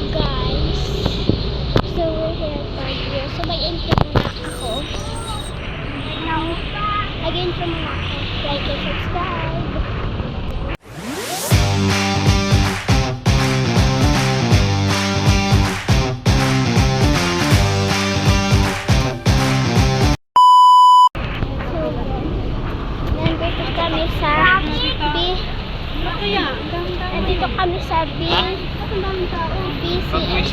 Hi guys! So we're here at Baguio. So may intro muna ako. Now, mag-intro muna ako. Like and subscribe! So, nandito kami sa nandito kami sa BCM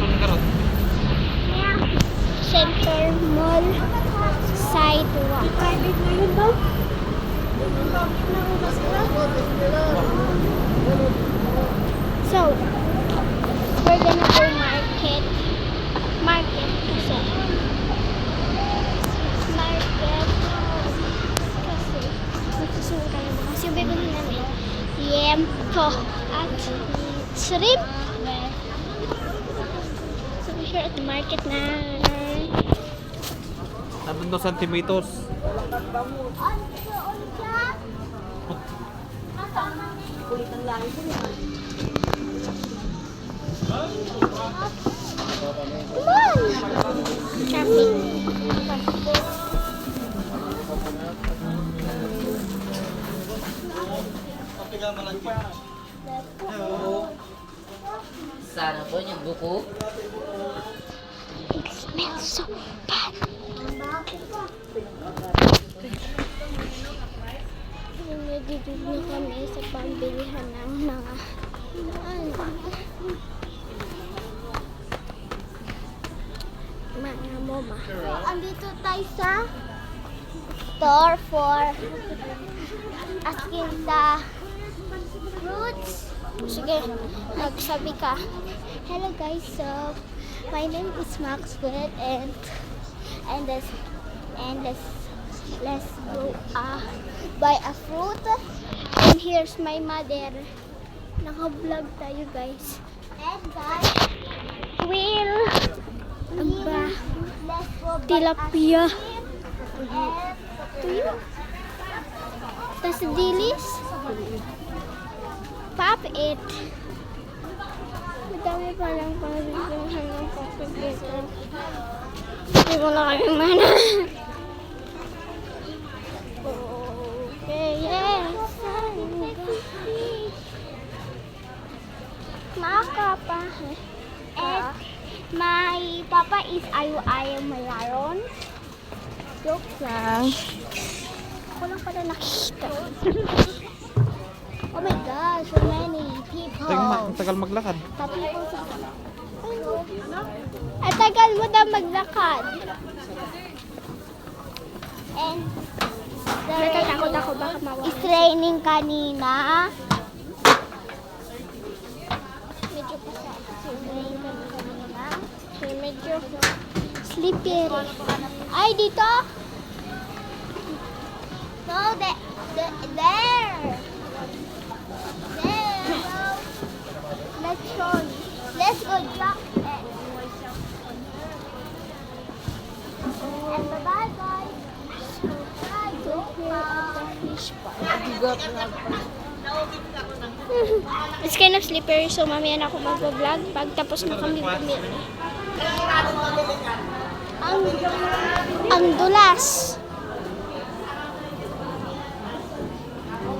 Center Mall Sidewalk. So, we're gonna go market kasi magsusunod kami bukas. Yung bibili namin yempo at shrimp. So, we're here at the market na. Nandun daw sa tomatoes. Come on! Traffic. Sana po yung buko. It smells so bad. Nagdidid na kami sa pambilihan ng mga moma. Andito tayo sa store for asking the fruits. Sige, magsabi ka. Hello guys, so my name is Maxwell and let's go buy a fruit. And here's my mother. Naka-vlog tayo guys. And guys, tilapia. Tuyo. Tas dilis. Pop it. Madami pa lang pang-bilhan ng pop-it dito. Hindi ko na kami mana. Okay, yes. Makapa. And my papa is ayu-ayu malaron. Joke lang. Ako lang pala nakita. Oh my gosh, so many people. Ang tagal maglakad. At tagal mo daw maglakad. And natatakot ako baka mawala. It's raining kanina. Medyo pasal. It's raining kanina. So medyo slippery. Ay, dito? No, there. Let's show you. Let's go drop it. And bye-bye, guys. Bye. It's kind of slippery, so mamaya na ako mag-vlog pag tapos na kami bumili. Ang dulas.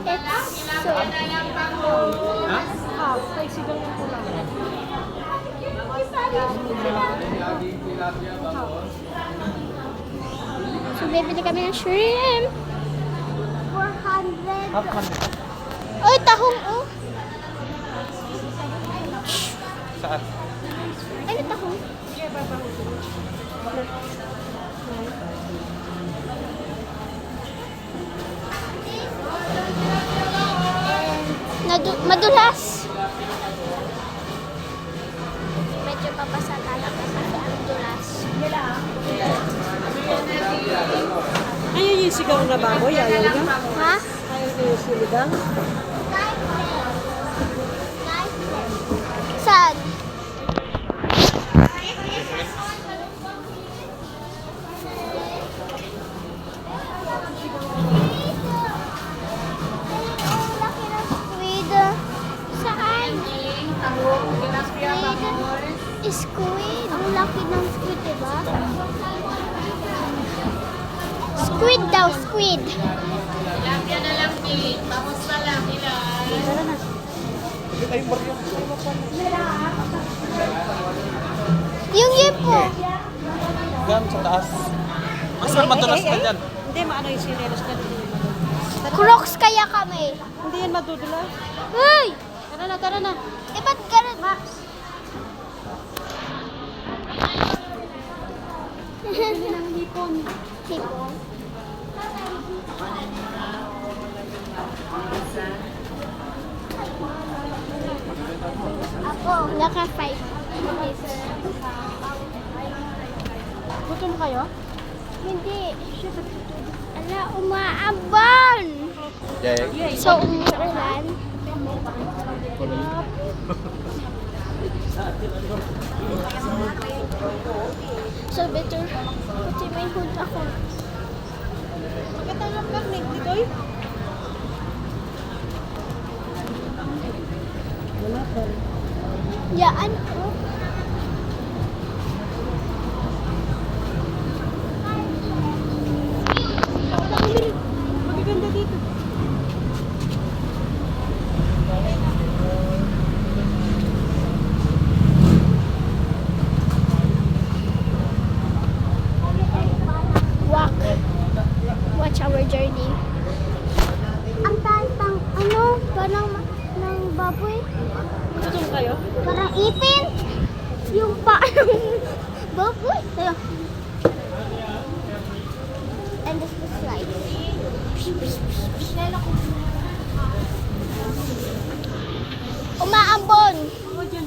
It's so So, bibili kami ng shrimp. 400. Oy, tahong, oh. Saan? Ano tahong? Madulas. Medyo papasa talaga kasi ang dulas. Ayun yung sigaw na baboy, ayaw niya? Ha? Ayaw niya yung siligang? Saan? Squid. Ang laki ng squid, diba? Squid daw, squid. Tilapia na lang, Pete. Bangus na lang, nila. Tara na. Bakit tayong baryo? Yung yepo. Yan, sa taas. Mas madulas ka dyan. Hindi, maano yung sinelos na din. Crocs kaya kami. Hindi yan madudula. Hey! Tara na. Eh, ba't ganun? Max. Hipon. Ako, naka 5. Gutom kayo? Hindi. Ala, umaambon. Jay. So, umuulan. So, better puti may hood ako. Magkatanggap ka, Nick, dito eh. Wala pa. Yaan ko. Magaganda dito. Walk. Watch our journey. Ang tantang, ano, parang ng baboy. Gutom kayo? Parang ipin. Yung paa ng baboy. And this is like. Umaambon. Oo, dyan.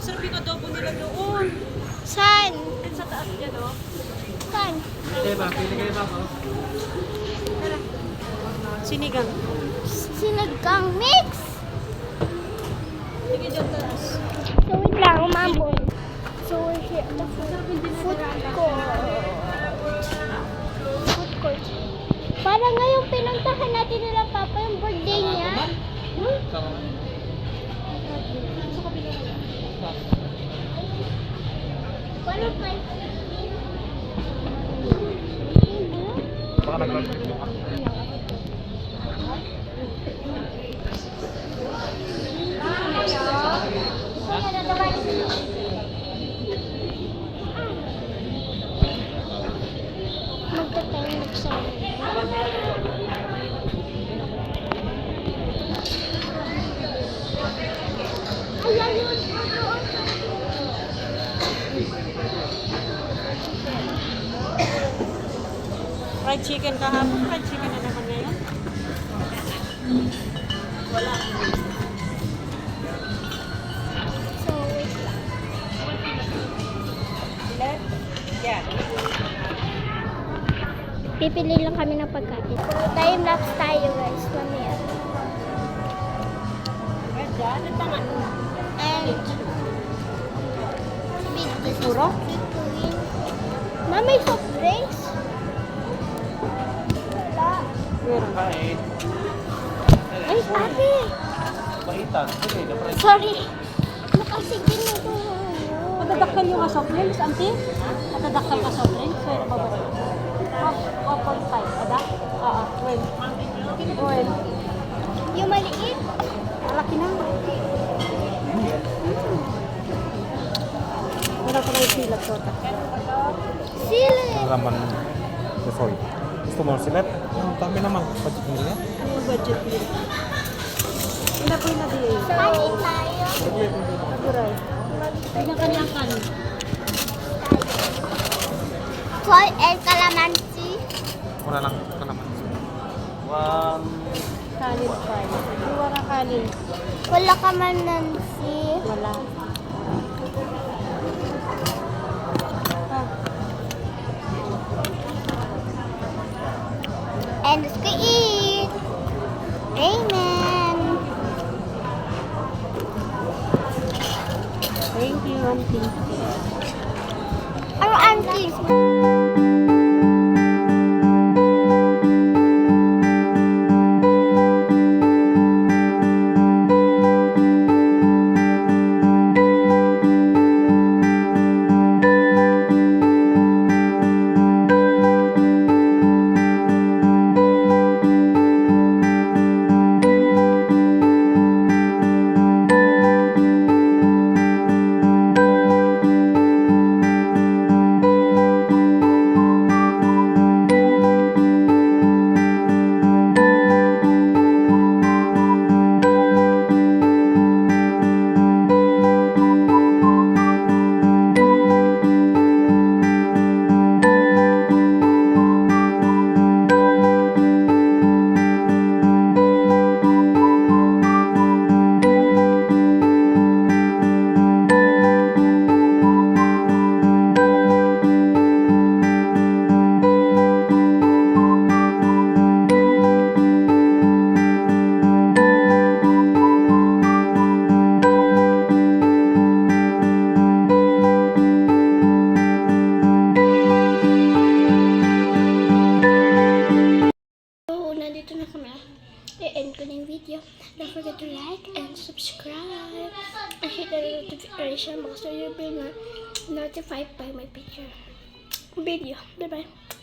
Sarap yung adobo nila doon. Saan? Yan sa taas dyan, oh. Saan? Pili kayo ba? Sinigang. Sinagkang mix. Sige dyan taas. So wait lang, umambon. So we're here at the food court. Food court. Parang ngayong pinuntahan natin nila Papa yung birthday niya. Paano pa? Baka nag-graduate mo ka. Magtatayong sa ayan yun. Fried chicken kahapon. Fried chicken na naman ngayon. So wait lang. Pipili lang kami ng pagkain. Time lapse tayo guys. Mamaya. And Puro? Ma, may soft drinks? Wala. Meron. Kain. Ay, ate! Paitan. Okay, dapat. Sorry. Nakasigin na ito. Matadakal yung soft drinks, auntie? Matadakal ka soft drinks? Pwede ba ba? 1.5. Ada? Oo. Well. Well. Yung maliit? Malaki na. Wala ko na yung silap ko. Sili. Laman. Soy. Gusto mo silat? Ang dami naman. Budget mo niya. Yung budget nila. Wala po na diya. Kanin tayo. Aguray. Tingnan kaniyang kanin. Toy and calamansi. Wala lang. Ito naman. One. Kanin fry. Iwa na kanin. Wala ka man nansi. Wala. And let's go eat. Amen. Thank you, auntie. Ano auntie? i-end ko na yung video. Don't forget to like and subscribe. And hit the notification box so you'll be notified by my picture video. Bye-bye.